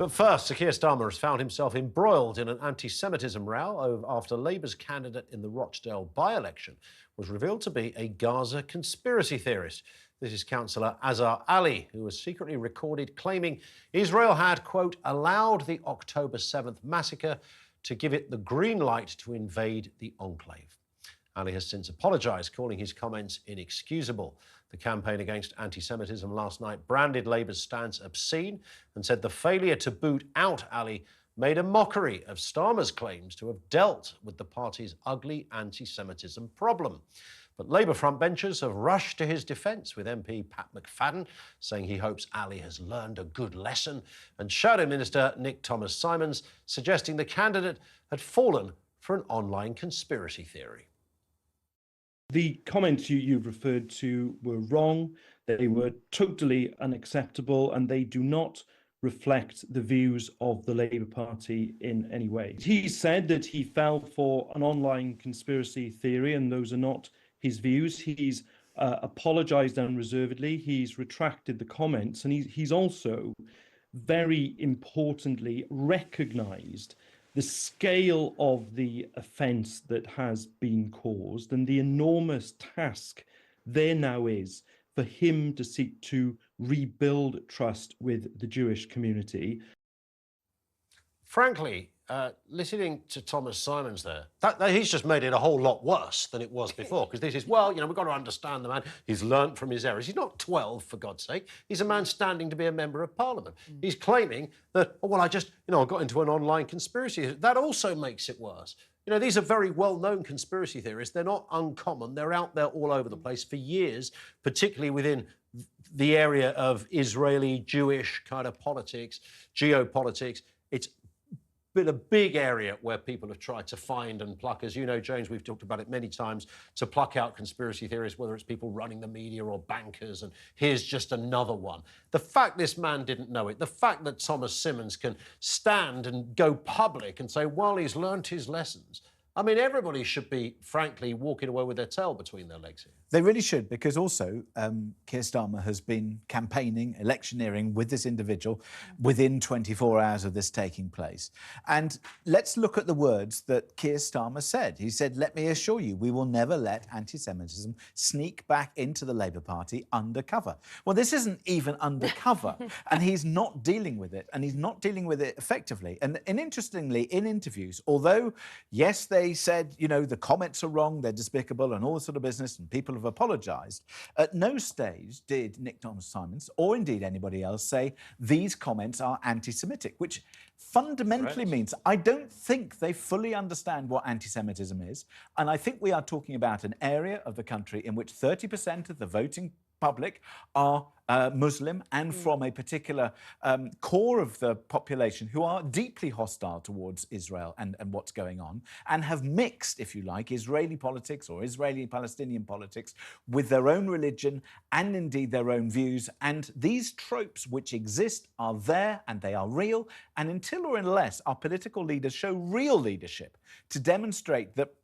But first, Sir Keir Starmer has found himself embroiled in an anti-Semitism row after Labour's candidate in the Rochdale by-election was revealed to be a Gaza conspiracy theorist. This is councillor Azhar Ali, who was secretly recorded claiming Israel had, quote, allowed the October 7th massacre to give it the green light to invade the enclave. Ali has since apologised, calling his comments inexcusable. The campaign against anti-Semitism last night branded Labour's stance obscene and said the failure to boot out Ali made a mockery of Starmer's claims to have dealt with the party's ugly anti-Semitism problem. But Labour frontbenchers have rushed to his defence, with MP Pat McFadden saying he hopes Ali has learned a good lesson, and Shadow Minister Nick Thomas-Symonds suggesting the candidate had fallen for an online conspiracy theory. The comments you've referred to were wrong. They were totally unacceptable, and they do not reflect the views of the Labour Party in any way. He said that he fell for an online conspiracy theory, and those are not his views. He's apologised unreservedly. He's retracted the comments, and he's also, very importantly, recognised the scale of the offence that has been caused and the enormous task there now is for him to seek to rebuild trust with the Jewish community. Frankly, listening to Thomas-Symonds there, he's just made it a whole lot worse than it was before, because this is, well, we've got to understand the man. He's learnt from his errors. He's not 12, for God's sake. He's a man standing to be a member of Parliament. He's claiming that, oh, well, I got into an online conspiracy. That also makes it worse. These are very well-known conspiracy theories. They're not uncommon. They're out there all over the place for years, particularly within the area of Israeli, Jewish kind of politics, geopolitics. It's been a big area where people have tried to find and pluck. As you know, James, we've talked about it many times, to pluck out conspiracy theories, whether it's people running the media or bankers, and here's just another one. The fact this man didn't know it, the fact that Thomas-Symonds can stand and go public and say, well, he's learnt his lessons. I mean, everybody should be, frankly, walking away with their tail between their legs here. They really should, because also Keir Starmer has been campaigning, electioneering with this individual within 24 hours of this taking place. And let's look at the words that Keir Starmer said. He said, let me assure you, we will never let anti-Semitism sneak back into the Labour Party undercover. Well, this isn't even undercover, and he's not dealing with it, and he's not dealing with it effectively. And interestingly, in interviews, although, yes, they said, the comments are wrong, they're despicable and all this sort of business, and people have apologised, at no stage did Nick Thomas-Symonds, or indeed anybody else, say these comments are anti-Semitic, which fundamentally means I don't think they fully understand what anti-Semitism is. And I think we are talking about an area of the country in which 30% of the voting public are Muslim and from a particular core of the population who are deeply hostile towards Israel and what's going on, and have mixed, if you like, Israeli politics or Israeli-Palestinian politics with their own religion and indeed their own views. And these tropes which exist are there and they are real. And until or unless our political leaders show real leadership to demonstrate that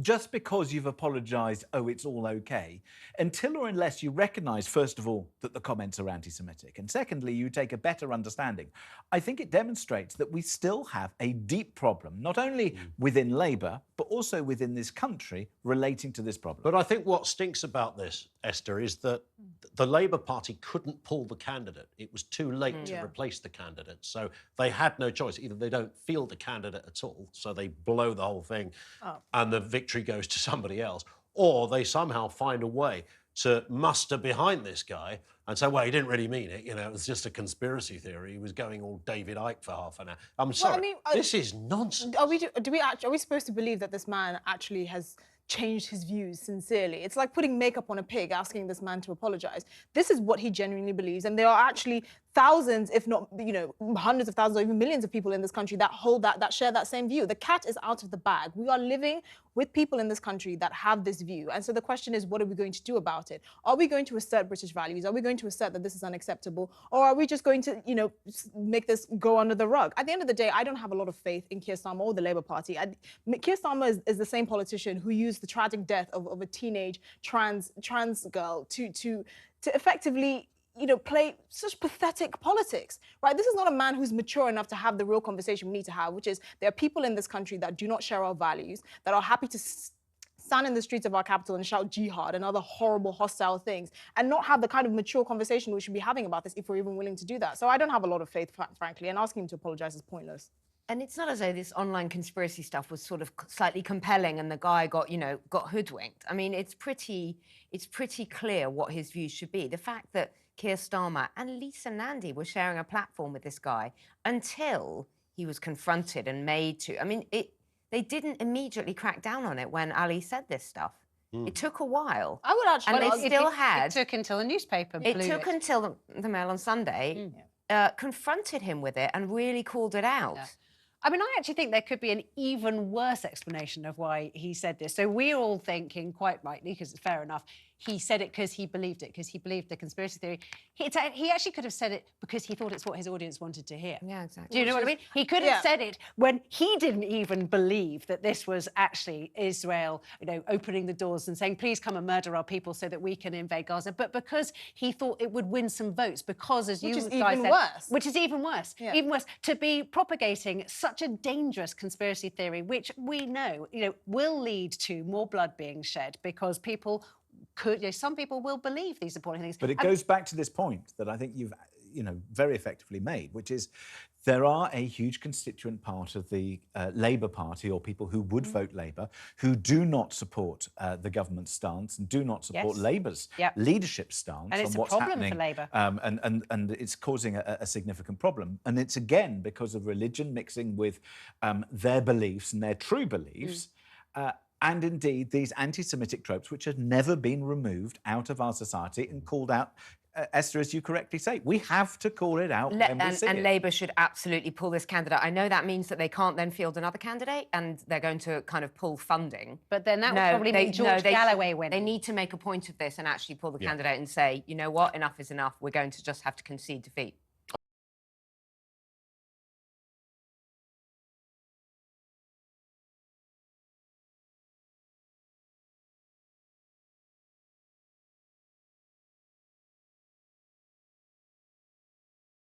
just because you've apologised, oh, it's all OK, until or unless you recognise, first of all, that the comments are anti-Semitic, and secondly, you take a better understanding, I think it demonstrates that we still have a deep problem, not only within Labour, but also within this country relating to this problem. But I think what stinks about this, Esther, is that the Labour Party couldn't pull the candidate. It was too late to replace the candidate. So they had no choice. Either they don't field the candidate at all, so they blow the whole thing and the victory goes to somebody else, or they somehow find a way to muster behind this guy and say, well, he didn't really mean it, it was just a conspiracy theory. He was going all David Icke for half an hour. I'm sorry, well, I mean, this is nonsense. Are we supposed to believe that this man actually has changed his views sincerely? It's like putting makeup on a pig, asking this man to apologise. This is what he genuinely believes, and there are actually thousands, if not, hundreds of thousands or even millions of people in this country that hold that share that same view. The cat is out of the bag. We are living with people in this country that have this view. And so the question is, what are we going to do about it? Are we going to assert British values? Are we going to assert that this is unacceptable? Or are we just going to, make this go under the rug? At the end of the day, I don't have a lot of faith in Keir Starmer or the Labour Party. Keir Starmer is the same politician who used the tragic death of a teenage trans girl to effectively play such pathetic politics, right? This is not a man who's mature enough to have the real conversation we need to have, which is there are people in this country that do not share our values, that are happy to stand in the streets of our capital and shout jihad and other horrible, hostile things, and not have the kind of mature conversation we should be having about this if we're even willing to do that. So I don't have a lot of faith, frankly, and asking him to apologise is pointless. And it's not as though this online conspiracy stuff was sort of slightly compelling and the guy got hoodwinked. I mean, it's pretty clear what his views should be. The fact that Keir Starmer and Lisa Nandy were sharing a platform with this guy until he was confronted and made to. I mean, they didn't immediately crack down on it when Ali said this stuff. It took a while. I would actually... And they still had... It took until the newspaper blew it. It took until the Mail on Sunday confronted him with it and really called it out. Yeah. I mean, I actually think there could be an even worse explanation of why he said this. So we're all thinking, quite rightly, because it's fair enough, he said it because he believed it, because he believed the conspiracy theory. He actually could have said it because he thought it's what his audience wanted to hear. Yeah, exactly. Do you know what I mean? He could have said it when he didn't even believe that this was actually Israel, opening the doors and saying, please come and murder our people so that we can invade Gaza. But because he thought it would win some votes, because, as you guys said... Which is even worse. Yeah. Even worse. To be propagating such a dangerous conspiracy theory, which we know, will lead to more blood being shed because people... some people will believe these appalling things. But it goes back to this point that I think you've, very effectively made, which is there are a huge constituent part of the Labour Party, or people who would vote Labour, who do not support the government's stance and do not support Labour's leadership stance and it's on what's a problem happening. for Labour. And it's causing a significant problem. And it's, again, because of religion mixing with their beliefs and their true beliefs. And indeed, these anti-Semitic tropes, which have never been removed out of our society and called out, Esther, as you correctly say, we have to call it out when we see it. And Labour should absolutely pull this candidate. I know that means that they can't then field another candidate and they're going to kind of pull funding. But then that would probably mean George Galloway winning. They need to make a point of this and actually pull the candidate and say, you know what, enough is enough. We're going to just have to concede defeat.